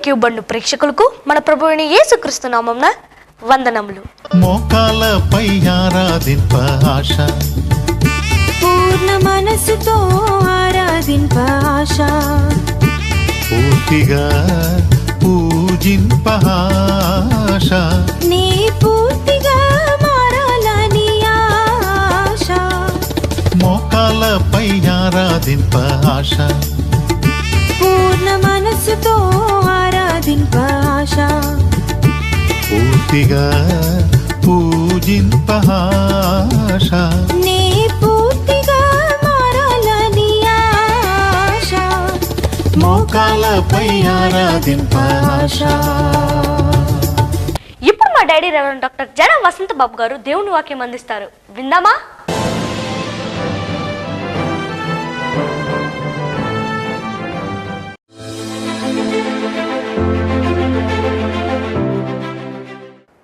వాక్యబండు ప్రేక్షకులకు మన ప్రభువైన యేసుక్రీస్తు నామమున వందనములు. మోకాలపై ఆరాధింప ఆశ, పూర్ణ మనసుతో ఆరాధింప ఆశ, పూర్తిగా పూజింప ఆశ, నీ పూర్తిగా మారాలని ఆశ. మోకాలపై ఆరాధింప ఆశ, పూర్ణ మనసుతో ఆరాధింప ఆశ, పూర్తిగా పూజింప ఆశ, నీ పూర్తిగా మారాలని ఆశ. మోకాలపై ఆరాధింప ఆశ. ఇప్పుడు మా డాడీ రెవరెండ్ డాక్టర్ జడ వసంత బాబు గారు దేవుని వాక్యం అందిస్తారు. విందామా?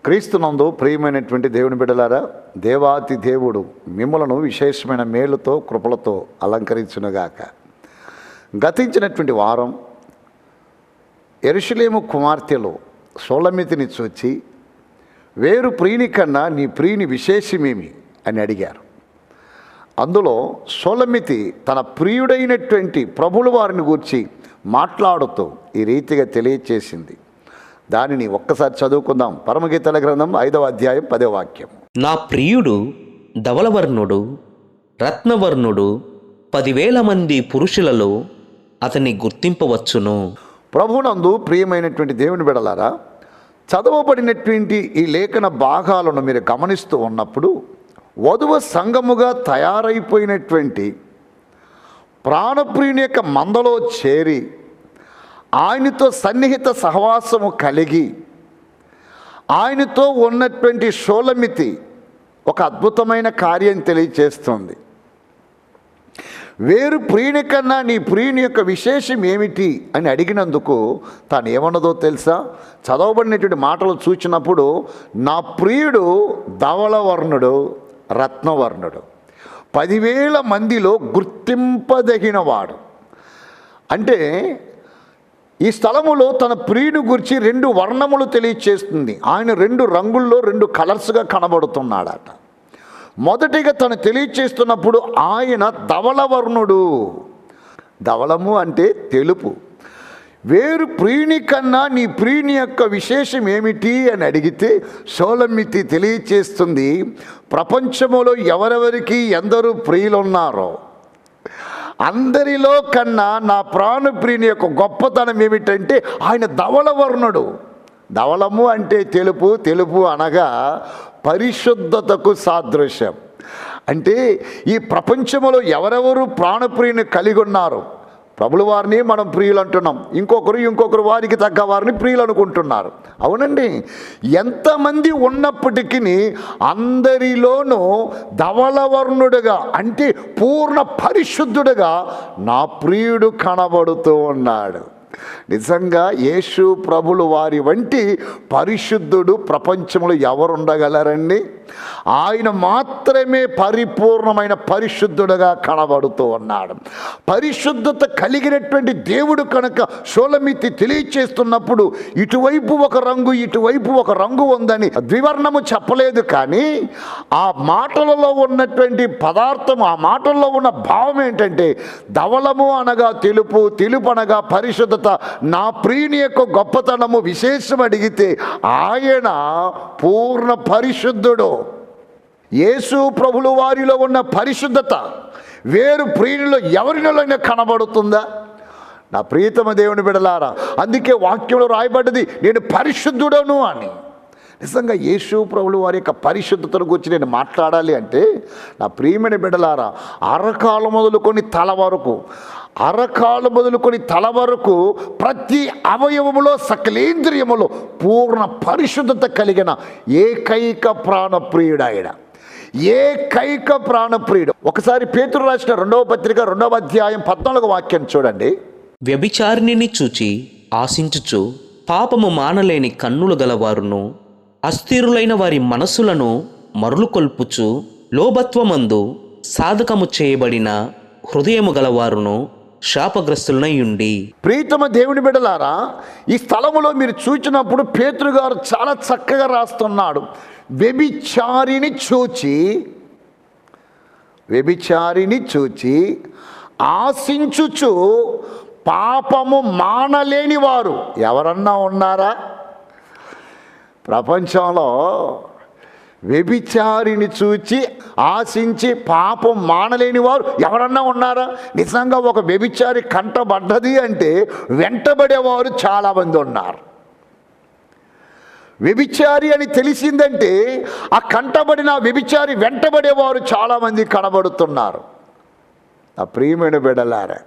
క్రీస్తునందు ప్రియమైనటువంటి దేవుని బిడ్డలారా, దేవాతి దేవుడు మిమ్మలను విశేషమైన మేలుతో కృపలతో అలంకరించునుగాక. గతించినటువంటి వారం యెరూషలేము కుమార్తెలు షూలమ్మితిని చూచి, వేరు ప్రియుని కన్నా నీ ప్రియుని విశేషమేమి అని అడిగారు. అందులో షూలమ్మితి తన ప్రియుడైనటువంటి ప్రభుల వారిని గూర్చి మాట్లాడుతూ ఈ రీతిగా తెలియచేసింది. దానిని ఒక్కసారి చదువుకుందాం. పరమగీతాల గ్రంథం 5వ అధ్యాయం 10వ వాక్యం. నా ప్రియుడు ధవలవర్ణుడు, రత్నవర్ణుడు, 10,000 మంది పురుషులలో అతన్ని గుర్తింపవచ్చును. ప్రభునందు ప్రియమైనటువంటి దేవుని బిడలారా, చదవబడినటువంటి ఈ లేఖన భాగాలను మీరు గమనిస్తూ ఉన్నప్పుడు, వధువ సంఘముగా తయారైపోయినటువంటి ప్రాణప్రియుని యొక్క మందలో చేరి ఆయనతో సన్నిహిత సహవాసము కలిగి ఆయనతో ఉన్నటువంటి షూలమ్మితి ఒక అద్భుతమైన కార్యం తెలియచేస్తుంది. వేరు ప్రియుని కన్నా నీ ప్రియుని యొక్క విశేషం ఏమిటి అని అడిగినందుకు తాను ఏమన్నదో తెలుసా? చదవబడినటువంటి మాటలు చూచినప్పుడు, నా ప్రియుడు ధవళవర్ణుడు, రత్నవర్ణుడు, 10,000 మందిలో గుర్తింపదగినవాడు. అంటే ఈ స్థలములో తన ప్రియుని గురించి 2 వర్ణములు తెలియచేస్తుంది. ఆయన 2 రంగుల్లో 2 కలర్స్గా కనబడుతున్నాడట. మొదటిగా తను తెలియచేస్తున్నప్పుడు ఆయన ధవళవర్ణుడు. ధవళము అంటే తెలుపు. వేరు ప్రియుని కన్నా నీ ప్రియుని యొక్క విశేషం ఏమిటి అని అడిగితే షూలమ్మితి తెలియచేస్తుంది, ప్రపంచములో ఎవరెవరికి ఎందరు ప్రియులున్నారో అందరిలో కన్నా నా ప్రాణప్రియుని యొక్క గొప్పతనం ఏమిటంటే ఆయన ధవళవర్ణుడు. ధవళము అంటే తెలుపు, తెలుపు అనగా పరిశుద్ధతకు సాదృశ్యం. అంటే ఈ ప్రపంచంలో ఎవరెవరు ప్రాణప్రియుని కలిగి ఉన్నారు, ప్రభుల వారిని మనం ప్రియులు అంటున్నాం, ఇంకొకరు వారికి తగ్గ వారిని ప్రియులు అనుకుంటున్నారు. అవునండి, ఎంతమంది ఉన్నప్పటికీ అందరిలోనూ ధవళవర్ణుడుగా అంటే పూర్ణ పరిశుద్ధుడుగా నా ప్రియుడు కనబడుతూ ఉన్నాడు. నిజంగా యేసు ప్రభుల వారి వంటి పరిశుద్ధుడు ప్రపంచంలో ఎవరుండగలరండి? ఆయన మాత్రమే పరిపూర్ణమైన పరిశుద్ధుడుగా కనబడుతూ ఉన్నాడు. పరిశుద్ధత కలిగినటువంటి దేవుడు కనుక షూలమ్మితి తెలియచేస్తున్నప్పుడు ఇటువైపు ఒక రంగు, ఇటువైపు ఒక రంగు ఉందని ద్వివర్ణము చెప్పలేదు. కానీ ఆ మాటలలో ఉన్నటువంటి పదార్థం, ఆ మాటల్లో ఉన్న భావం ఏంటంటే, ధవళము అనగా తెలుపు, తెలుపు అనగా పరిశుద్ధత. నా ప్రియుని యొక్క గొప్పతనము విశేషం అడిగితే ఆయన పూర్ణ పరిశుద్ధుడు. యేసు ప్రభుల వారిలో ఉన్న పరిశుద్ధత వేరు ప్రియునిలో ఎవరిలోనైనా కనబడుతుందా? నా ప్రియతమ దేవుని బిడలారా, అందుకే వాక్యంలో రాయబడ్డది నేను పరిశుద్ధుడను అని. నిజంగా యేసు ప్రభుల వారి యొక్క పరిశుద్ధతను గురించి నేను మాట్లాడాలి అంటే, నా ప్రియమైన బిడలారా, అరకాలు మొదలుకొని తల వరకు ప్రతి అవయవములో సకలేంద్రియములో పూర్ణ పరిశుద్ధత కలిగిన ఏకైక ప్రాణప్రియుడు ఆయన. ఏకైక ప్రాణప్రియుడు. ఒకసారి పేతురు రాసిన 2వ పత్రిక 2వ అధ్యాయం 14వ వాక్యం చూడండి. వ్యభిచారిణిని చూచి ఆశించుచు పాపము మానలేని కన్నులు గలవారును, అస్థిరులైన వారి మనస్సులను మరులు కొల్పుచు లోభత్వమందు సాధకము చేయబడిన హృదయము గలవారును శాపగ్రస్తులనై ఉండి. ప్రీతమ దేవుని బిడ్డలారా, ఈ స్థలములో మీరు చూచినప్పుడు పేతురు గారు చాలా చక్కగా రాస్తున్నాడు. వ్యభిచారిని చూచి ఆశించుచు పాపము మానలేని వారు ఎవరన్నా ఉన్నారా? ప్రపంచంలో వ్యభిచారిని చూచి ఆశించి పాపం మానలేని వారు ఎవరన్నా ఉన్నారా? నిజంగా ఒక వ్యభిచారి కంటబడ్డది అంటే వెంటబడేవారు చాలామంది ఉన్నారు. వ్యభిచారి అని తెలిసిందంటే ఆ కంటబడిన వ్యభిచారి వెంటబడేవారు చాలామంది కనబడుతున్నారు. నా ప్రియమైన బిడ్డలారా,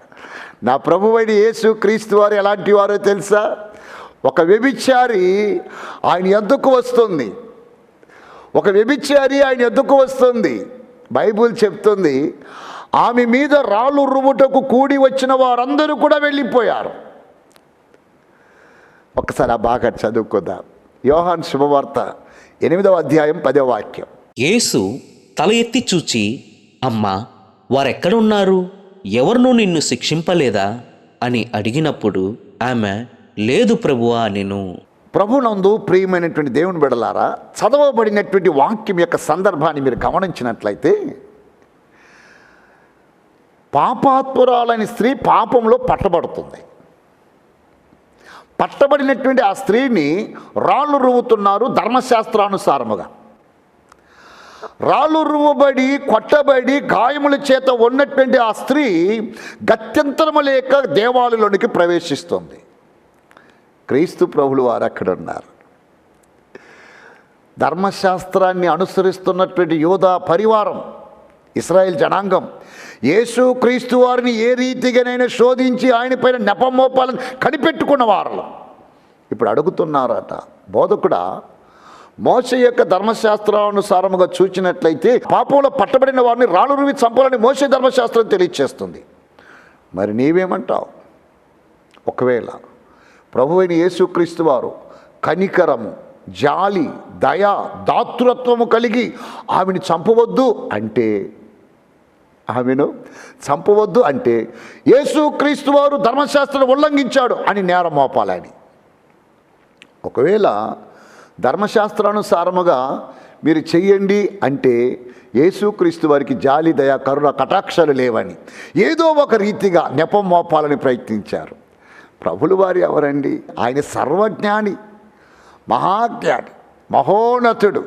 నా ప్రభువైన యేసు క్రీస్తు వారు ఎలాంటి వారో తెలుసా? ఒక వ్యభిచారి ఆయన ఎద్దుకు వస్తుంది. బైబిల్ చెప్తుంది, ఆమె మీద రాళ్ళు రువ్వుటకు కూడి వచ్చిన వారందరూ కూడా వెళ్ళిపోయారు. ఒకసారి ఆ బాగా చదువుకుందాం. యోహాను శుభవార్త 8వ అధ్యాయం 10వ వాక్యం. యేసు తల ఎత్తి చూచి, అమ్మా, వారెక్కడున్నారు? ఎవరునూ నిన్ను శిక్షింపలేదా అని అడిగినప్పుడు ఆమె, లేదు ప్రభువా అనెను. ప్రభునందు ప్రియమైనటువంటి దేవుని బిడ్డలారా, చదవబడినటువంటి వాక్యం యొక్క సందర్భాన్ని మీరు గమనించినట్లయితే, పాపాత్మురాలని స్త్రీ పాపంలో పట్టబడుతుంది. పట్టబడినటువంటి ఆ స్త్రీని రాళ్ళు రువ్వుతున్నారు ధర్మశాస్త్రానుసారముగా. రాళ్ళు రువ్వబడి కొట్టబడి గాయముల చేత ఉన్నటువంటి ఆ స్త్రీ గత్యంతరము లేక దేవాలయంలోనికి ప్రవేశిస్తుంది. క్రీస్తు ప్రభులు వారు అక్కడ ఉన్నారు. ధర్మశాస్త్రాన్ని అనుసరిస్తున్నటువంటి యూదా పరివారం, ఇశ్రాయేల్ జనాంగం యేసు క్రీస్తు వారిని ఏ రీతిగానైనా శోధించి ఆయన పైన నెపమోపాలను కనిపెట్టుకున్న వారు ఇప్పుడు అడుగుతున్నారట, బోధకుడా, మోషే యొక్క ధర్మశాస్త్రానుసారముగా చూచినట్లయితే పాపంలో పట్టబడిన వారిని రాళ్ళు రువి చంపాలని మోషే ధర్మశాస్త్రం తెలియచేస్తుంది. మరి నీవేమంటావు? ఒకవేళ ప్రభువైన యేసుక్రీస్తు వారు కనికరము, జాలి, దయ, దాతృత్వము కలిగి ఆమెను చంపవద్దు అంటే యేసుక్రీస్తు వారు ధర్మశాస్త్రాన్ని ఉల్లంఘించాడు అని నేరం మోపాలని. ఒకవేళ ధర్మశాస్త్రానుసారముగా మీరు చెయ్యండి అంటే యేసుక్రీస్తు వారికి జాలి, దయ, కరుణ, కటాక్షాలు లేవని ఏదో ఒక రీతిగా నెపం మోపాలని ప్రయత్నించారు. ప్రభులు వారు ఎవరండి? ఆయన సర్వజ్ఞాని, మహాజ్ఞాని, మహోన్నతుడు.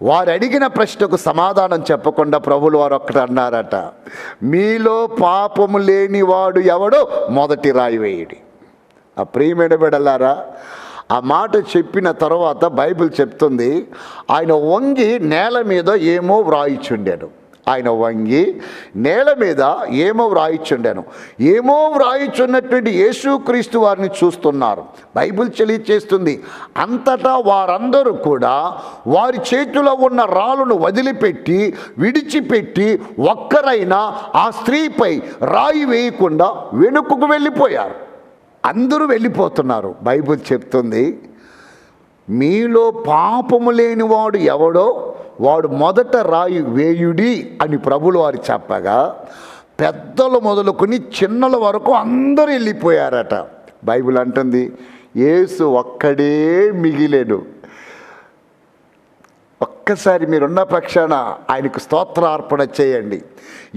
వారు అడిగిన ప్రశ్నకు సమాధానం చెప్పకుండా ప్రభులు వారు ఒక్కటి అన్నారట, మీలో పాపము లేనివాడు ఎవడో మొదటి రాయి వేయుడి. ఆ ప్రియమైన బిడ్డలారా, ఆ మాట చెప్పిన తర్వాత బైబిల్ చెప్తుంది, ఆయన వంగి నేల మీద ఏమో వ్రాయిచుండాను. ఏమో వ్రాయిచున్నటువంటి యేసుక్రీస్తు వారిని చూస్తున్నారు. బైబిల్ తెలియచేస్తుంది, అంతటా వారందరూ కూడా వారి చేతిలో ఉన్న రాళ్ళను విడిచిపెట్టి ఒక్కరైనా ఆ స్త్రీపై రాయి వేయకుండా వెనుకకు వెళ్ళిపోయారు. అందరూ వెళ్ళిపోతున్నారు. బైబిల్ చెప్తుంది, మీలో పాపము లేనివాడు ఎవడో వాడు మొదట రాయి వేయుడి అని ప్రభులు వారు చెప్పగా, పెద్దలు మొదలుకొని చిన్నల వరకు అందరూ వెళ్ళిపోయారట. బైబిల్ అంటుంది, యేసు ఒక్కడే మిగిలేడు. ఒక్కసారి మీరున్న పక్షాన ఆయనకు స్తోత్రార్పణ చేయండి.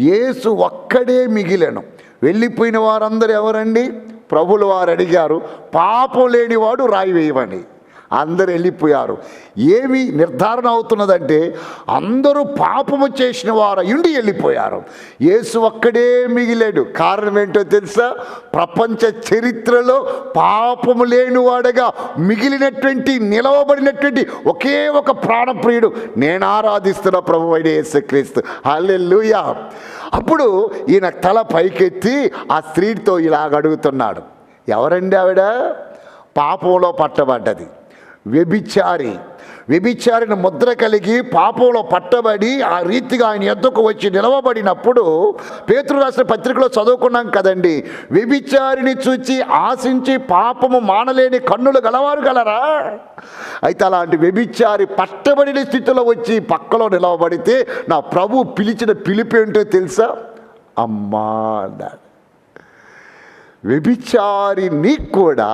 యేసు ఒక్కడే మిగిలేను. వెళ్ళిపోయిన వారందరూ ఎవరండి? ప్రభులు వారు అడిగారు, పాపం లేనివాడు రాయి వేయమని. అందరు వెళ్ళిపోయారు. ఏమి నిర్ధారణ అవుతున్నదంటే అందరూ పాపము చేసిన వారు ఇండి వెళ్ళిపోయారు. యేసు ఒక్కడే మిగిలాడు. కారణం ఏంటో తెలుసా? ప్రపంచ చరిత్రలో పాపము లేనివాడుగా నిలవబడినటువంటి ఒకే ఒక ప్రాణప్రియుడు నేను ఆరాధిస్తున్న ప్రభువైన యేసుక్రీస్తు. హల్లెలూయా. అప్పుడు ఈయన తల పైకెత్తి ఆ స్త్రీతో ఇలాగ అడుగుతున్నాడు, ఎవరండి ఆవిడ? పాపంలో పట్టబడ్డది, వ్యభిచారిని ముద్ర కలిగి పాపంలో పట్టబడి ఆ రీతిగా ఆయన ఎద్దుకు వచ్చి నిలవబడినప్పుడు పేతురు రాసిన పత్రికలో చదువుకున్నాం కదండి, వ్యభిచారిని చూచి ఆశించి పాపము మానలేని కన్నులు గలవారు గలరా? అయితే అలాంటి వ్యభిచారి పట్టబడిన స్థితిలో వచ్చి పక్కలో నిలవబడితే నా ప్రభు పిలిచిన పిలుపు ఏంటో తెలుసా? అమ్మా అన్నాడు. వ్యభిచారి నీకు కూడా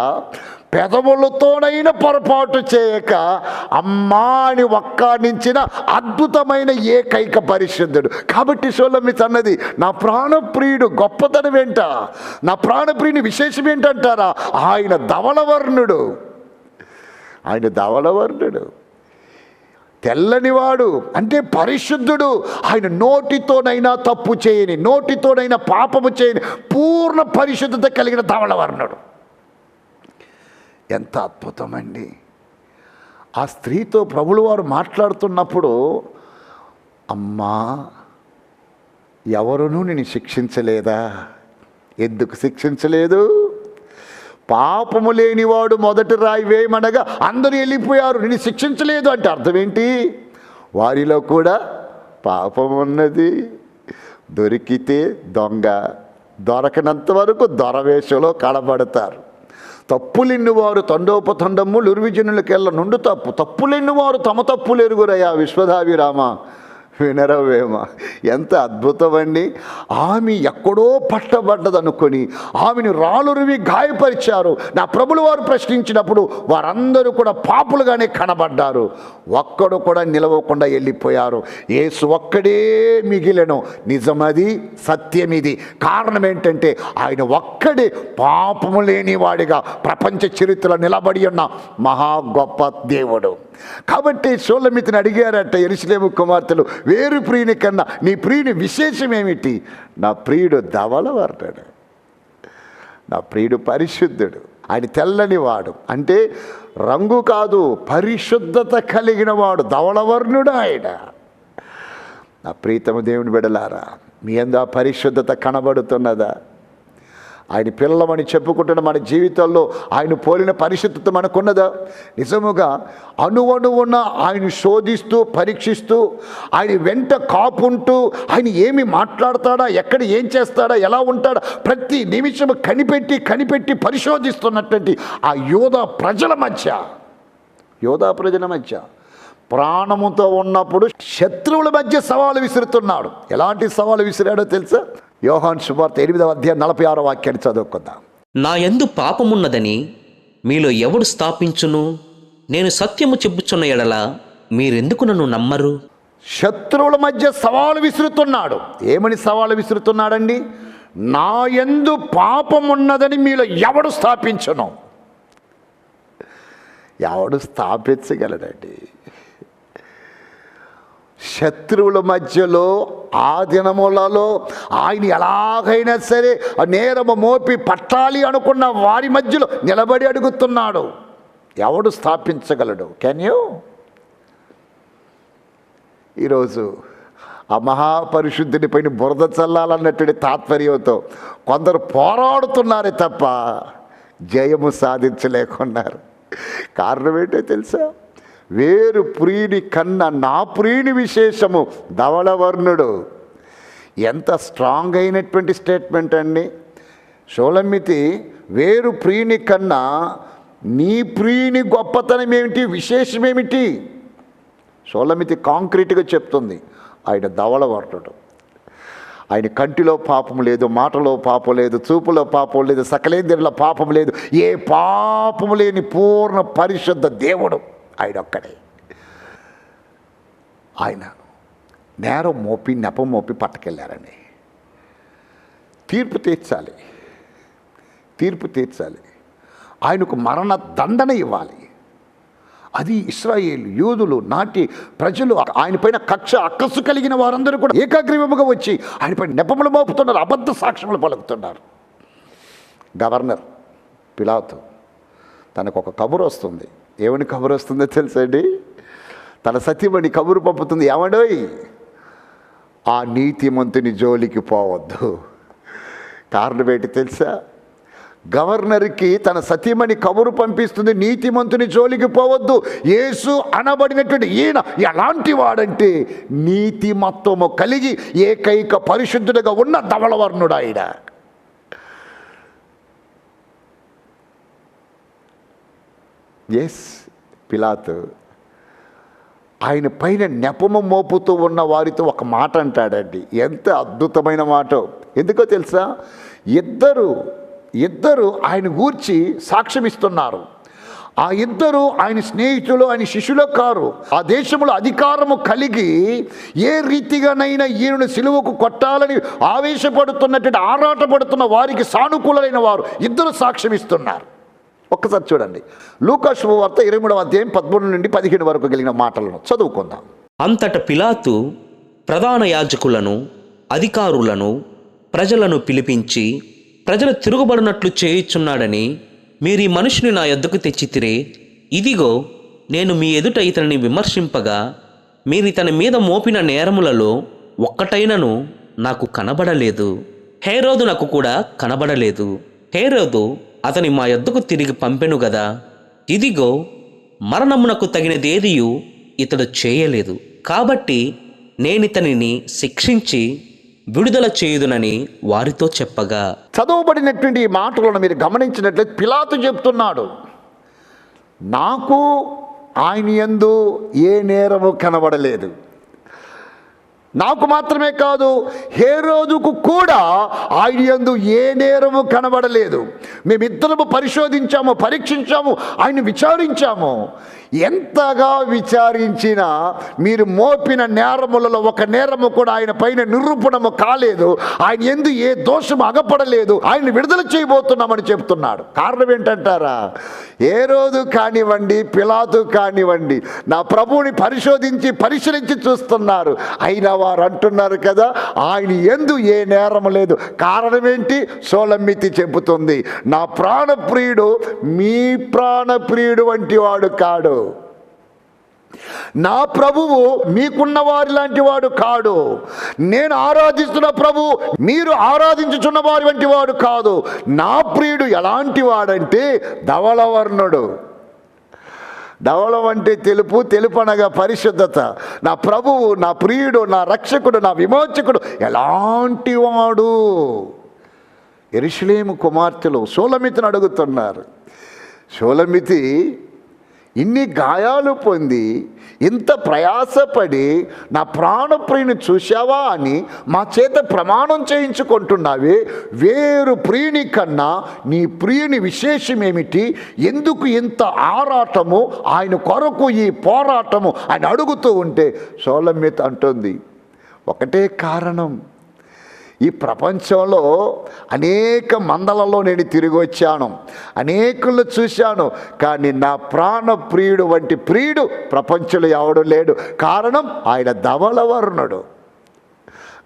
పెదవులతోనైనా పొరపాటు చేయక అమ్మా అని ఒక్కానించిన అద్భుతమైన ఏకైక పరిశుద్ధుడు. కాబట్టి షోలమిత్ అన్నది నా ప్రాణప్రియుడు గొప్పతనం ఏంట, నా ప్రాణప్రియుని విశేషం ఏంటంటారా? ఆయన ధవళవర్ణుడు, ఆయన ధవళవర్ణుడు, తెల్లనివాడు అంటే పరిశుద్ధుడు. ఆయన నోటితోనైనా తప్పు చేయని, నోటితోనైనా పాపము చేయని పూర్ణ పరిశుద్ధత కలిగిన ధవళవర్ణుడు. ఎంత అద్భుతమండి! ఆ స్త్రీతో ప్రభులు వారు మాట్లాడుతున్నప్పుడు, అమ్మా ఎవరునూ నిన్ను శిక్షించలేదా? ఎందుకు శిక్షించలేదు? పాపము లేనివాడు మొదటి రాయి వేయమనగా అందరూ వెళ్ళిపోయారు, నిన్ను శిక్షించలేదు అంటే అర్థం ఏంటి? వారిలో కూడా పాపం ఉన్నది. దొరికితే దొంగ, దొరకనంత వరకు దొరవేషలో కనబడతారు. తప్పులెన్నువారు తండోపతండమ్ములు ఉర్విజనులకెళ్ళ నుండు తప్పులెన్నువారు తమ తప్పులు ఎరుగురయ్యా విశ్వధాభిరామ వినరవేమ. ఎంత అద్భుతమండి! ఆమె ఎక్కడో పట్టబడ్డదనుకొని ఆమెను రాలురివి గాయపరిచారు. నా ప్రభులు వారు ప్రశ్నించినప్పుడు వారందరూ కూడా పాపులుగానే కనబడ్డారు. ఒక్కడు కూడా నిలవకుండా వెళ్ళిపోయారు. యేసు ఒక్కడే మిగిలెను. నిజమది, సత్యమిది. కారణం ఏంటంటే ఆయన ఒక్కడే పాపము లేనివాడిగా ప్రపంచ చరిత్రలో నిలబడి ఉన్న మహా గొప్ప దేవుడు. కాబట్టి షోలమితిని అడిగారట యెరూషలేము కుమార్తెలు, వేరు ప్రియుని కన్నా నీ ప్రియుని విశేషం ఏమిటి? నా ప్రియుడు ధవళవర్ణుడు, నా ప్రియుడు పరిశుద్ధుడు. ఆయన తెల్లని వాడు అంటే రంగు కాదు, పరిశుద్ధత కలిగిన వాడు, ధవళవర్ణుడు ఆయన. నా ప్రీతమ దేవుని బిడ్డలారా, మీ అందు ఆ పరిశుద్ధత కనబడుతున్నదా? ఆయన పిల్లమని చెప్పుకుంటున్న మన జీవితాల్లో ఆయన పోలిన పరిశుద్ధత మనకున్నదా? నిజముగా అణువణువున ఆయన శోధిస్తూ పరీక్షిస్తూ ఆయన వెంట కాపుంటూ ఆయన ఏమి మాట్లాడతాడా, ఎక్కడ ఏం చేస్తాడా, ఎలా ఉంటాడా ప్రతి నిమిషం కనిపెట్టి పరిశోధిస్తున్నటువంటి ఆ యోధా ప్రజల మధ్య ప్రాణముతో ఉన్నప్పుడు శత్రువుల మధ్య సవాలు విసురుతున్నాడు. ఎలాంటి సవాలు విసిరాడో తెలుసా? యోహాను సువార్త 8వ అధ్యాయం 46వ వాక్యాన్ని చదువుకుందాం. నా యందు పాపమున్నదని మీలో ఎవడు స్థాపించును? నేను సత్యము చెప్పుచున్న ఎడల మీరెందుకు నన్ను నమ్మరు? శత్రువుల మధ్య సవాలు విసురుతున్నాడు. ఏమని సవాలు విసురుతున్నాడండి? నా యందు పాపమున్నదని మీలో ఎవడు స్థాపించును? ఎవడు స్థాపించగలడండి? శత్రువుల మధ్యలో ఆ దినములలో ఆయన ఎలాగైనా సరే నేరము మోపి పట్టాలి అనుకున్న వారి మధ్యలో నిలబడి అడుగుతున్నాడు. ఎవడు స్థాపించగలడు? Can you? ఈరోజు ఆ మహాపరిశుద్ధిని పైన బురద చల్లాలన్నటువంటి తాత్పర్యంతో కొందరు పోరాడుతున్నారే తప్ప జయము సాధించలేకున్నారు. కారణం ఏంటో తెలుసా? వేరు ప్రియుని కన్నా నా ప్రియుని విశేషము ధవళవర్ణుడు. ఎంత స్ట్రాంగ్ అయినటువంటి స్టేట్మెంట్ అండి. షోలమితి వేరు ప్రియుని కన్నా నీ ప్రియుని గొప్పతనం ఏమిటి, విశేషం ఏమిటి? షోలమితి కాంక్రీట్గా చెప్తుంది, ఆయన ధవళవర్ణుడు. ఆయన కంటిలో పాపం లేదు, మాటలో పాపం లేదు, చూపులో పాపం లేదు, సకలేంద్రిలో పాపం లేదు. ఏ పాపము లేని పూర్ణ పరిశుద్ధ దేవుడు ఆయన ఒక్కడే. ఆయన నేరం మోపి నెపం మోపి పట్టుకెళ్ళారని తీర్పు తీర్చాలి. ఆయనకు మరణ దండన ఇవ్వాలి. అది ఇశ్రాయేలు యూదులు నాటి ప్రజలు ఆయన పైన అక్కసు కలిగిన వారందరూ కూడా ఏకాగ్రీవముగా వచ్చి ఆయన పైన నెపములు మోపుతున్నారు, అబద్ధ సాక్ష్యములు పలుకుతున్నారు. గవర్నర్ పిలాతు తనకు ఒక కబురు వస్తుంది. ఏమని కబురు వస్తుందో తెలుసండి? తన సతీమణి కబురు పంపుతుంది. ఏమండోయ్, ఆ నీతిమంతుని జోలికి పోవద్దు. కారణం ఏంటి తెలుసా? గవర్నర్కి తన సతీమణి కబురు పంపిస్తుంది, నీతిమంతుని జోలికి పోవద్దు. యేసు అనబడినటువంటి ఈయన ఎలాంటి వాడంటే నీతిమత్వము కలిగి ఏకైక పరిశుద్ధుడిగా ఉన్న ధవళవర్ణుడు ఆయన. ఎస్, పిలాతు ఆయన పైన నెపము మోపుతూ ఉన్న వారితో ఒక మాట అంటాడండి. ఎంత అద్భుతమైన మాట! ఎందుకో తెలుసా? ఇద్దరు ఆయన గూర్చి సాక్ష్యం ఇస్తున్నారు. ఆ ఇద్దరు ఆయన స్నేహితులు, ఆయన శిష్యులు కారు. ఆ దేశంలో అధికారము కలిగి ఏ రీతిగానైనా ఈయనను సిలువకు కొట్టాలని ఆవేశపడుతున్నట్టు ఆరాటపడుతున్న వారికి సానుకూలమైన వారు ఇద్దరు సాక్ష్యం ఇస్తున్నారు. ఒక్కసారి చూడండి, లూకా శుభవార్త 23వ అధ్యాయం 13 నుండి 15 వరకు కలిగిన మాటలను చదువుకుందాం. అంతట పిలాతు ప్రధాన యాజకులను, అధికారులను, ప్రజలను పిలిపించి, ప్రజలు తిరుగుబడినట్లు చేయుచున్నాడని మీరు ఈ మనుషుని నా యొద్దకు తెచ్చితిరే. ఇదిగో, నేను మీ ఎదుట ఇతనిని విమర్శింపగా మీరు ఇతని మీద మోపిన నేరములలో ఒక్కటైనను నాకు కనబడలేదు. హేరోదునకు కూడా కనబడలేదు. హేరోదు అతని మా యొద్దకు తిరిగి పంపెను గదా. ఇదిగో, మరణమునకు తగినదేదియు ఇతడు చేయలేదు. కాబట్టి నేనితనిని శిక్షించి విడుదల చేయుదునని వారితో చెప్పగా. చదవబడినటువంటి ఈ మాటలను మీరు గమనించినట్లయితే పిలాతు చెప్తున్నాడు, నాకు ఆయన యందు ఏ నేరము కనబడలేదు. నాకు మాత్రమే కాదు, హేరోదుకు కూడా ఆయన యందు ఏ నేరము కనబడలేదు. మేమిద్దరము పరిశోధించాము, పరీక్షించాము, ఆయన విచారించాము. ఎంతగా విచారించినా మీరు మోపిన నేరములలో ఒక నేరము కూడా ఆయన పైన నిరూపణము కాలేదు. ఆయన యందు ఏ దోషము అగపడలేదు. ఆయన విడుదల చేయబోతున్నామని చెప్తున్నాడు. కారణం ఏంటంటారా? హేరోదు కానివ్వండి, పిలాతు కానివ్వండి, నా ప్రభువుని పరిశీలించి చూస్తున్నారు. అయినా వారు అంటున్నారు కదా, ఆయన యందు ఏ నేరము లేదు. కారణం ఏంటి? సోలమ్మితి చెబుతుంది, నా ప్రాణప్రియుడు మీ ప్రాణప్రియుడు వంటి వాడు కాడు. నా ప్రభువు మీకున్న వారి లాంటి వాడు కాడు. నేను ఆరాధిస్తున్న ప్రభువు మీరు ఆరాధించుచున్న వారి వంటి వాడు కాదు. నా ప్రియుడు ఎలాంటి వాడంటే ధవళవర్ణుడు. ధవళం అంటే తెలుపు, తెలుపు అనగా పరిశుద్ధత. నా ప్రభువు, నా ప్రియుడు, నా రక్షకుడు, నా విమోచకుడు ఎలాంటి వాడు? యెరూషలేము కుమార్తెలు షూలమితిని అడుగుతున్నారు. షూలమితి ఇన్ని గాయాలు పొంది, ఇంత ప్రయాసపడి నా ప్రాణప్రియుని చూశావా అని మా చేత ప్రమాణం చేయించుకుంటున్నావే, వేరు ప్రియుని కన్నా నీ ప్రియుని విశేషమేమిటి? ఎందుకు ఇంత ఆరాటము, ఆయన కొరకు ఈ పోరాటము ఆయన అడుగుతూ ఉంటే షూలమితి అంటుంది, ఒకటే కారణం. ఈ ప్రపంచంలో అనేక మందలలో నేను తిరిగి వచ్చాను, అనేకులు చూశాను, కానీ నా ప్రాణప్రియుడు వంటి ప్రియుడు ప్రపంచంలో ఎవడు లేడు. కారణం ఆయన ధవళవర్ణుడు.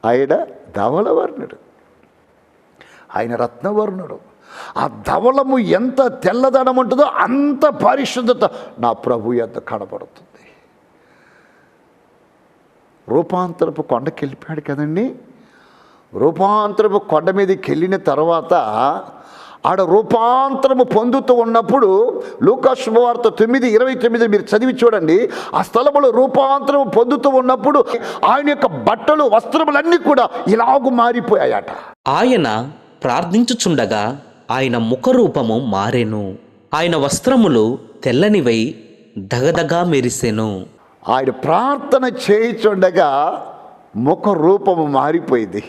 ఆయన ధవళవర్ణుడు, ఆయన రత్నవర్ణుడు. ఆ ధవళము ఎంత తెల్లదనం ఉంటుందో అంత పరిశుద్ధత నా ప్రభు ఎంత కనబడుతుంది. రూపాంతరపు కొండకి వెళ్ళిపోయాడు కదండి. రూపాంతరపు కొండ మీదకి వెళ్ళిన తర్వాత ఆడ రూపాంతరము పొందుతూ ఉన్నప్పుడు లూకా శుభవార్త 9:29 మీరు చదివి చూడండి. ఆ స్థలములో రూపాంతరము పొందుతూ ఉన్నప్పుడు ఆయన యొక్క బట్టలు, వస్త్రములన్నీ కూడా ఇలాగు మారిపోయాయట. ఆయన ప్రార్థించుచుండగా ఆయన ముఖరూపము మారెను. ఆయన వస్త్రములు తెల్లనివై దగదగా మెరిసెను. ఆయన ప్రార్థన చేయుచుండగా ముఖరూపము మారిపోయింది.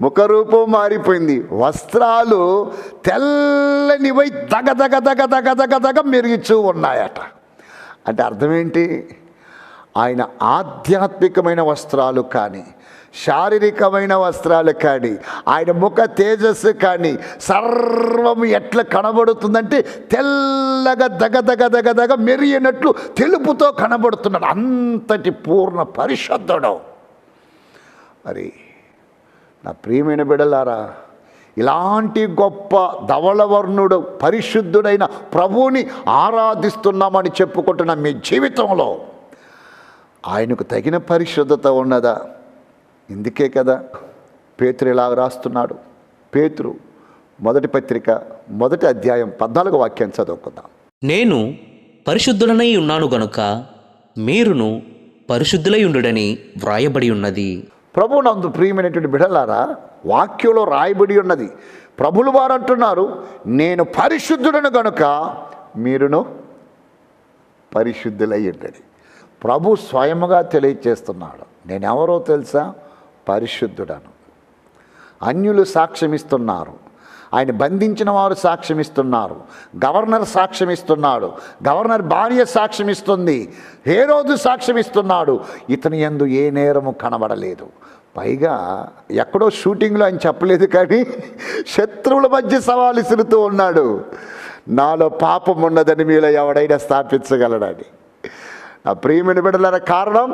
ముఖరూపం మారిపోయింది. వస్త్రాలు తెల్లనివై దగ మెరుగుచూ ఉన్నాయట. అంటే అర్థం ఏంటి? ఆయన ఆధ్యాత్మికమైన వస్త్రాలు కానీ, శారీరకమైన వస్త్రాలు కానీ, ఆయన ముఖ తేజస్సు కానీ సర్వము ఎట్లా కనబడుతుందంటే తెల్లగా దగ మెరియనట్లు తెలుపుతో కనబడుతున్నాడు. అంతటి పూర్ణ పరిశుద్ధుడు. మరి నా ప్రియమైన బిడ్డలారా, ఇలాంటి గొప్ప ధవళవర్ణుడు పరిశుద్ధుడైన ప్రభువుని ఆరాధిస్తున్నామని చెప్పుకుంటున్న మీ జీవితంలో ఆయనకు తగిన పరిశుద్ధత ఉన్నదా? ఇందుకే కదా పేతురు ఇలాగ రాస్తున్నాడు. పేతురు మొదటి పత్రిక 1వ అధ్యాయం 14వ వాక్యం చదువుకుందాం. నేను పరిశుద్ధుడనై ఉన్నాను గనుక మీరును పరిశుద్ధులై ఉండుడని వ్రాయబడి ఉన్నది. ప్రభువునందు ప్రియమైనటువంటి బిడ్డలారా, వాక్యంలో రాయబడి ఉన్నది. ప్రభులు వారు అంటున్నారు, నేను పరిశుద్ధుడను గనుక మీరును పరిశుద్ధులై ఉండండి. ప్రభు స్వయముగా తెలియచేస్తున్నాడు, నేనెవరో తెలుసా? పరిశుద్ధుడను. అన్యులు సాక్ష్యమిస్తున్నారు, ఆయన బంధించిన వారు సాక్ష్యమిస్తున్నారు, గవర్నర్ సాక్ష్యమిస్తున్నాడు, గవర్నర్ భార్య సాక్ష్యమిస్తుంది, హేరోదు సాక్ష్యమిస్తున్నాడు. ఇతని యందు ఏ నేరము కనబడలేదు. పైగా ఎక్కడో షూటింగ్లో ఆయన చెప్పలేదు, కానీ శత్రువుల మధ్య సవాలు ఇసురుతూ ఉన్నాడు. నాలో పాపం ఉన్నదని మీలో ఎవడైనా స్థాపించగలడని. నా ప్రియమైన బిడ్డలారా, కారణం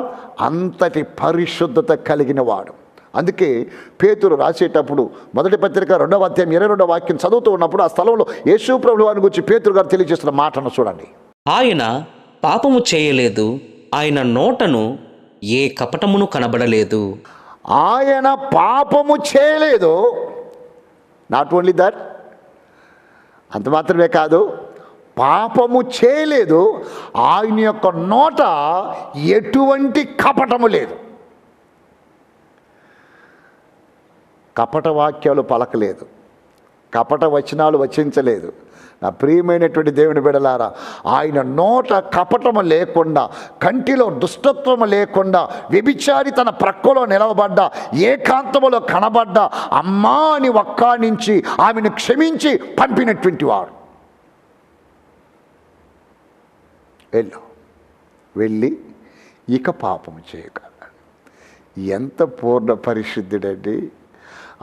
అంతటి పరిశుద్ధత కలిగిన వాడు. అందుకే పేతురు రాసేటప్పుడు మొదటి పత్రిక 2వ అధ్యాయం 22వ వాక్యం చదువుతూ ఉన్నప్పుడు ఆ స్థలంలో యేసు ప్రభువు వారి గురించి పేతురు గారు తెలియజేస్తున్న మాటను చూడండి. ఆయన పాపము చేయలేదు, ఆయన నోటను ఏ కపటమును కనబడలేదు. ఆయన పాపము చేయలేదు. నాట్ ఓన్లీ దట్, అంత మాత్రమే కాదు, పాపము చేయలేదు. ఆయన యొక్క నోట ఎటువంటి కపటము లేదు. కపట వాక్యాలు పలకలేదు, కపట వచనాలు వచించలేదు. నా ప్రియమైనటువంటి దేవుని బిడలారా, ఆయన నోట కపటము లేకుండా, కంటిలో దుష్టత్వము లేకుండా, వ్యభిచారి తన ప్రక్కలో నిలవబడ్డా, ఏకాంతములో కనబడ్డా, అమ్మా అని ఒక్కానించి ఆమెను క్షమించి పంపినటువంటి వాడు. వెళ్ళి ఇక పాపము చేయక. ఎంత పూర్ణ పరిశుద్ధుడండి!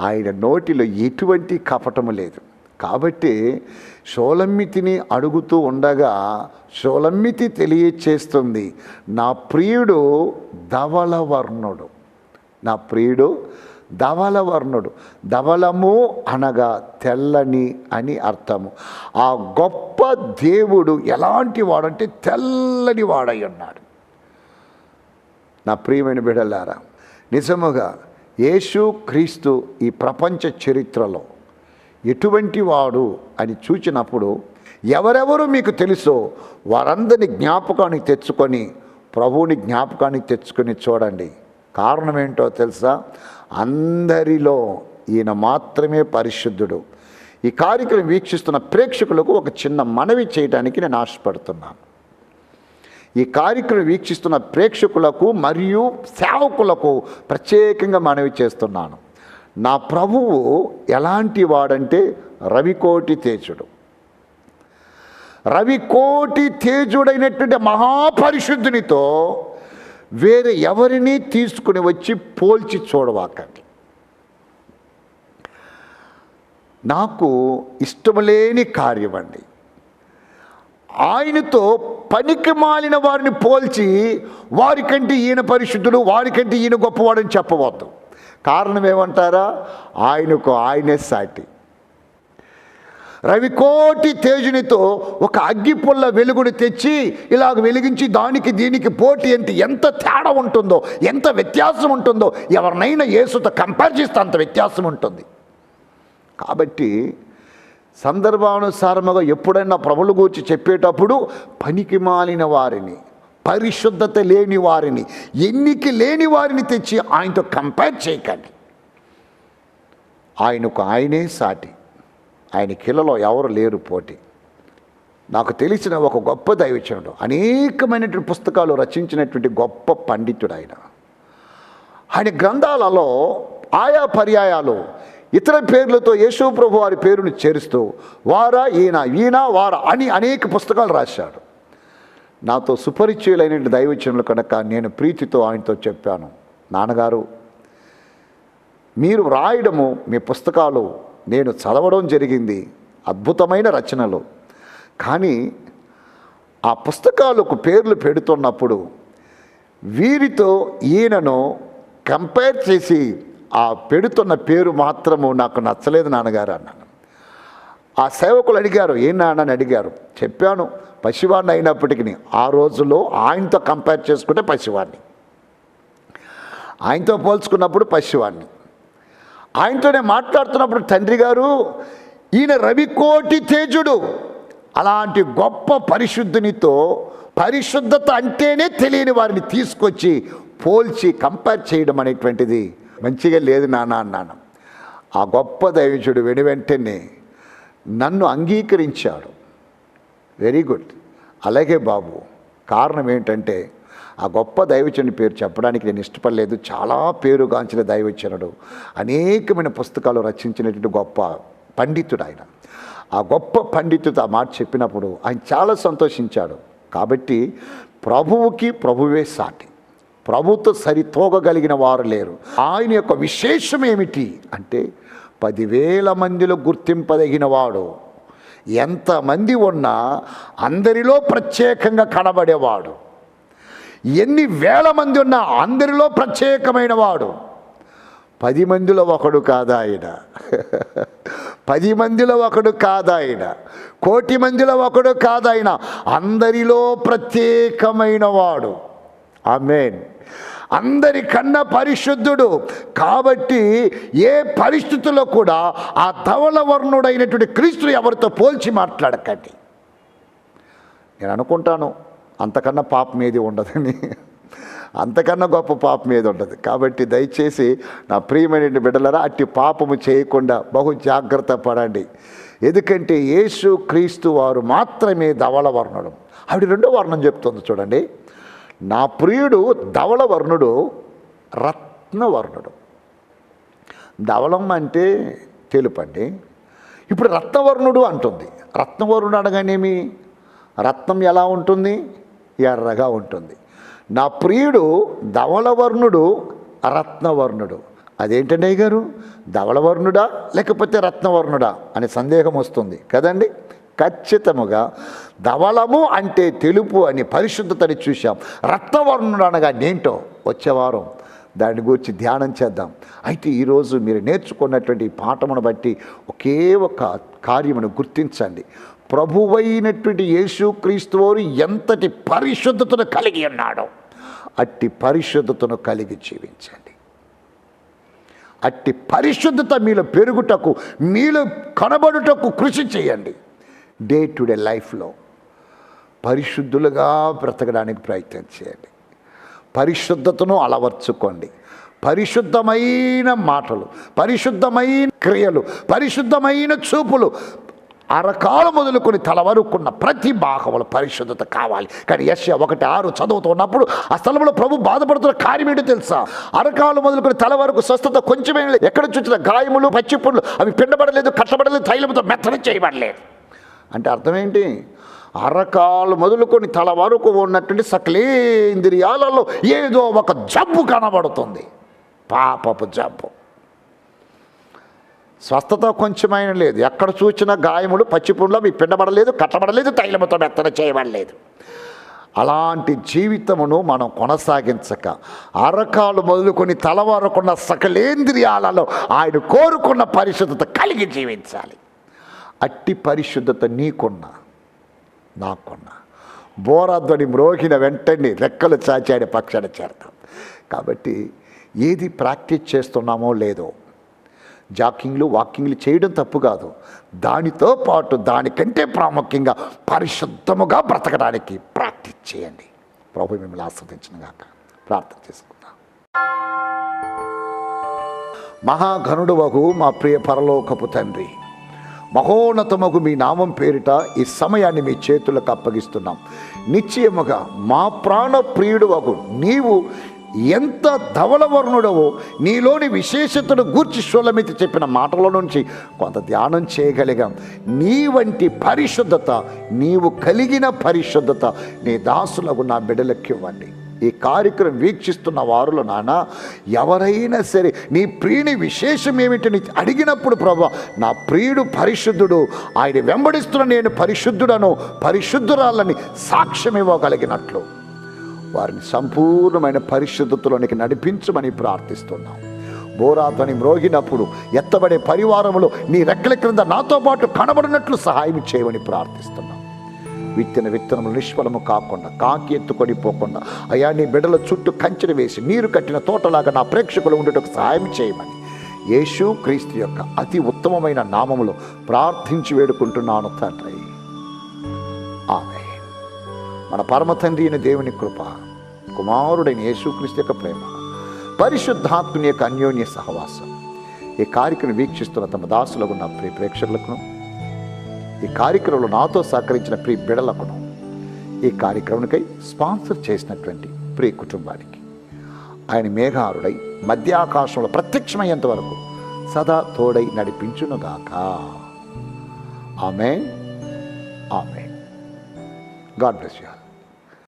ఆయన నోటిలో ఎటువంటి కపటము లేదు. కాబట్టి షోలమ్మితిని అడుగుతూ ఉండగా షోలమ్మితి తెలియచేస్తుంది, నా ప్రియుడు ధవలవర్ణుడు. నా ప్రియుడు ధవలవర్ణుడు. ధవలము అనగా తెల్లని అని అర్థము. ఆ గొప్ప దేవుడు ఎలాంటి వాడంటే తెల్లని వాడై ఉన్నాడు. నా ప్రియమైన బిడ్డలారా, నిజముగా యేసు క్రీస్తు ఈ ప్రపంచ చరిత్రలో ఎటువంటి వాడు అని చూచినప్పుడు ఎవరెవరు మీకు తెలుసో వారందరినీ జ్ఞాపకానికి తెచ్చుకొని ప్రభువుని జ్ఞాపకానికి తెచ్చుకొని చూడండి. కారణం ఏంటో తెలుసా? అందరిలో ఈయన మాత్రమే పరిశుద్ధుడు. ఈ కార్యక్రమం వీక్షిస్తున్న ప్రేక్షకులకు ఒక చిన్న మనవి చేయడానికి నేను ఆశపడుతున్నాను. ఈ కార్యక్రమం వీక్షిస్తున్న ప్రేక్షకులకు మరియు సేవకులకు ప్రత్యేకంగా మనవి చేస్తున్నాను. నా ప్రభువు ఎలాంటి వాడంటే రవికోటి తేజుడు. రవికోటి తేజుడైనటువంటి మహాపరిశుద్ధునితో వేరే ఎవరిని తీసుకుని వచ్చి పోల్చి చూడవాకండి. నాకు ఇష్టములేని కార్యం అండి ఆయనతో పనికి మాలిన వారిని పోల్చి వారికంటే ఈయన పరిశుద్ధుడు, వారికంటే ఈయన గొప్పవాడని చెప్పవద్దు. కారణం ఏమంటారా? ఆయనకు ఆయనే సాటి. రవికోటి తేజునితో ఒక అగ్గిపుల్ల వెలుగుని తెచ్చి ఇలాగ వెలిగించి దానికి దీనికి పోటీ ఎంత తేడా ఉంటుందో, ఎంత వ్యత్యాసం ఉంటుందో, ఎవరినైనా యేసుతో కంపేర్ చేస్తే అంత వ్యత్యాసం ఉంటుంది. కాబట్టి సందర్భానుసారముగా ఎప్పుడైనా ప్రభువుల గురించి చెప్పేటప్పుడు పనికి మాలిన వారిని, పరిశుద్ధత లేని వారిని, ఎన్నిక లేని వారిని తెచ్చి ఆయనతో కంపేర్ చేయకండి. ఆయనకు ఆయనే సాటి. ఆయన కిలలో ఎవరు లేరు పోటీ. నాకు తెలిసిన ఒక గొప్ప దైవజనుడు, అనేకమైనటువంటి పుస్తకాలు రచించినటువంటి గొప్ప పండితుడు ఆయన. ఆయన గ్రంథాలలో ఆయా పర్యాయాలు ఇతర పేర్లతో యేసు ప్రభు వారి పేరును చేరుస్తూ వారా ఈయన వారా అని అనేక పుస్తకాలు రాశాడు. నాతో సుపరిచయులైన దైవజనులు కనుక నేను ప్రీతితో ఆయనతో చెప్పాను, నాన్నగారు మీరు రాయడము, మీ పుస్తకాలు నేను చదవడం జరిగింది, అద్భుతమైన రచనలు. కానీ ఆ పుస్తకాలకు పేర్లు పెడుతున్నప్పుడు వీరితో ఈయనను కంపేర్ చేసి ఆ పెడుతున్న పేరు మాత్రము నాకు నచ్చలేదు నాన్నగారు అన్నాను. ఆ సేవకులు అడిగారు, ఏం నాన్న అని అడిగారు. చెప్పాను, పసివాడిని అయినప్పటికీ ఆ రోజుల్లో ఆయనతో కంపేర్ చేసుకుంటే పసివాడిని, ఆయనతో పోల్చుకున్నప్పుడు పసివాడిని, ఆయనతోనే మాట్లాడుతున్నప్పుడు తండ్రి గారు ఈయన రవికోటి తేజుడు. అలాంటి గొప్ప పరిశుద్ధునితో పరిశుద్ధత అంటేనే తెలియని వారిని తీసుకొచ్చి పోల్చి కంపేర్ చేయడం అనేటువంటిది మంచిగా లేదు నాన్న అన్నాను. ఆ గొప్ప దైవజుడు వెంటనే నన్ను అంగీకరించాడు. వెరీ గుడ్, అలాగే బాబు. కారణం ఏంటంటే ఆ గొప్ప దైవచనుని పేరు చెప్పడానికి నేను ఇష్టపడలేదు. చాలా పేరుగాంచిన దైవచనుడు, అనేకమైన పుస్తకాలు రచించినటువంటి గొప్ప పండితుడు ఆయన. ఆ గొప్ప పండితుడు ఆ మాట చెప్పినప్పుడు ఆయన చాలా సంతోషించాడు. కాబట్టి ప్రభువుకి ప్రభువే సాటి, ప్రభుతో సరితూగగలిగిన వారు లేరు. ఆయన యొక్క విశేషం ఏమిటి అంటే 10,000 మందిలో గుర్తింపదగిన వాడు. ఎంతమంది ఉన్నా అందరిలో ప్రత్యేకంగా కనబడేవాడు. ఎన్ని వేల మంది ఉన్నా అందరిలో ప్రత్యేకమైన వాడు. 10 మందిలో ఒకడు కాదా ఆయన? 10 మందిలో ఒకడు కాదా ఆయన? 1,000,000 మందిలో ఒకడు కాదా ఆయన? అందరిలో ప్రత్యేకమైన వాడు. ఆమేన్. అందరికన్నా పరిశుద్ధుడు. కాబట్టి ఏ పరిస్థితుల్లో కూడా ఆ ధవళవర్ణుడైనటువంటి క్రీస్తుని ఎవరితో పోల్చి మాట్లాడకండి. నేను అనుకుంటాను అంతకన్నా పాపం ఏది ఉండదని, అంతకన్నా గొప్ప పాపం ఏది ఉండదు. కాబట్టి దయచేసి నా ప్రియమైన బిడ్డలారా, అట్టి పాపము చేయకుండా బహు జాగ్రత్త పడండి. ఎందుకంటే యేసు క్రీస్తు వారు మాత్రమే ధవళవర్ణుడు. ఆవిడ రెండో వర్ణం చెప్తుంది చూడండి. నా ప్రియుడు ధవళవర్ణుడు, రత్నవర్ణుడు. ధవళం అంటే తెలుపండి. ఇప్పుడు రత్నవర్ణుడు అంటుంది. రత్నవర్ణుడు అనగానేమి? రత్నం ఎలా ఉంటుంది? ఎర్రగా ఉంటుంది. నా ప్రియుడు ధవళవర్ణుడు, రత్నవర్ణుడు. అదేంటండి అయ్య గారు, ధవళవర్ణుడా లేకపోతే రత్నవర్ణుడా అనే సందేహం వస్తుంది కదండి. ఖచ్చితముగా ధవళము అంటే తెలుపు అని పరిశుద్ధతని చూశాం. రత్నవర్ణుడు అనగా నేంటో వచ్చేవారం దాని గురించి ధ్యానం చేద్దాం. అయితే ఈరోజు మీరు నేర్చుకున్నటువంటి పాఠమును బట్టి ఒకే ఒక కార్యమును గుర్తించండి. ప్రభువైనటువంటి యేసుక్రీస్తు వారు ఎంతటి పరిశుద్ధతను కలిగి ఉన్నాడో అట్టి పరిశుద్ధతను కలిగి జీవించండి. అట్టి పరిశుద్ధత మీలో పెరుగుటకు, మీలో కనబడుటకు కృషి చేయండి. డే టు డే లైఫ్లో పరిశుద్ధులుగా బ్రతకడానికి ప్రయత్నం చేయండి. పరిశుద్ధతను అలవర్చుకోండి. పరిశుద్ధమైన మాటలు, పరిశుద్ధమైన క్రియలు, పరిశుద్ధమైన చూపులు, అరకాలు మొదలుకొని తల వరకున్న ప్రతి భాగంలో పరిశుద్ధత కావాలి. కానీ యెషయా 1:6 చదువుతున్నప్పుడు ఆ స్థలంలో ప్రభు బాధపడుతున్న కార్యం ఏంటో తెలుసా? అరకాలు మొదలుకొని తల వరకు స్వస్థత కొంచెమే లేదు. ఎక్కడ చూసిన గాయములు, పచ్చిపుండ్లు అవి పిండబడలేదు, కట్టబడలేదు, తైలముతో మెత్తన చేయబడలేదు. అంటే అర్థం ఏంటి? అరకాలు మొదలుకొని తల వరకు ఉన్నటువంటి సకలేంద్రియాలలో ఏదో ఒక జబ్బు కనబడుతుంది. పాపపు జబ్బు. స్వస్థత కొంచెమైన లేదు. ఎక్కడ చూసిన గాయములు, పచ్చిపుండ్లు అవి పిండబడలేదు, కట్టబడలేదు, తైలముతో మెత్తన చేయబడలేదు. అలాంటి జీవితమును మనం కొనసాగించక అరకాలు మొదలుకొని తల వరకున్న సకలేంద్రియాలలో ఆయన కోరుకున్న పరిశుద్ధత కలిగి జీవించాలి. అట్టి పరిశుద్ధత నీకున్నా నాకున్నా బోరాధ్వని మ్రోగిన వెంటనే రెక్కలు చాచాడి పక్షాన చేరతాం. కాబట్టి ఏది ప్రాక్టీస్ చేస్తున్నామో లేదో, జాకింగ్లు వాకింగ్లు చేయడం తప్పు కాదు. దానితో పాటు దానికంటే ప్రాముఖ్యంగా పరిశుద్ధముగా బ్రతకడానికి ప్రాక్టీస్ చేయండి. ప్రభు మిమ్మల్ని ఆస్వాదించినగాక. ప్రార్థన చేసుకుందాం. మహాఘనుడు వగు మా ప్రియ పరలోకపు తండ్రి, మహోన్నతమగు మీ నామం పేరిట ఈ సమయాన్ని మీ చేతులకు అప్పగిస్తున్నాం. నిశ్చయముగా మా ప్రాణ ప్రియుడు వగు నీవు ఎంత ధవళవర్ణుడవో, నీలోని విశేషతను గూర్చి షూలమితి చెప్పిన మాటల నుంచి కొంత ధ్యానం చేయగలిగాం. నీ వంటి పరిశుద్ధత, నీవు కలిగిన పరిశుద్ధత నీ దాసులకు నా బిడ్డలకు ఇవ్వండి. ఈ కార్యక్రమం వీక్షిస్తున్న వారులో నాన్న ఎవరైనా సరే నీ ప్రియుని విశేషం ఏమిటని అడిగినప్పుడు ప్రభు, నా ప్రియుడు పరిశుద్ధుడు, ఆయన వెంబడిస్తున్న నేను పరిశుద్ధుడను, పరిశుద్ధురాలని సాక్ష్యం ఇవ్వగలిగినట్లు వారిని సంపూర్ణమైన పరిశుద్ధతలోనికి నడిపించమని ప్రార్థిస్తున్నాం. బోరాతని మ్రోగినప్పుడు ఎత్తబడే పరివారములో నీ రెక్కల క్రింద నాతో పాటు కనబడినట్లు సహాయం చేయమని ప్రార్థిస్తున్నాం. విత్తిన విత్తనములు నిష్ఫలము కాకుండా, కాకి ఎత్తుకొని పోకుండా అయా నీ బిడ్డల చుట్టూ కంచెను వేసి నీరు కట్టిన తోటలాగా నా ప్రేక్షకులు ఉండేటకు సహాయం చేయమని యేసు క్రీస్తు యొక్క అతి ఉత్తమమైన నామములో ప్రార్థించి వేడుకుంటున్నాను తండ్రి. ఆమేన్. మన పరమ తండ్రి అయిన దేవుని కృప, కుమారుడైన యేసుక్రీస్తు యొక్క ప్రేమ, పరిశుద్ధాత్మని యొక్క అన్యోన్య సహవాసం ఈ కార్యక్రమం వీక్షిస్తున్న తమ దాసులకు, నా ప్రియ ప్రేక్షకులకు, ఈ కార్యక్రమంలో నాతో సహకరించిన ప్రియ బిడలకును, ఈ కార్యక్రమానికై స్పాన్సర్ చేసినటువంటి ప్రియ కుటుంబానికి ఆయన మేఘారుడై మధ్యాకాశంలో ప్రత్యక్షమయ్యేంత వరకు సదా తోడై నడిపించునుగాక. ఆమేన్. ఆమేన్. God bless you.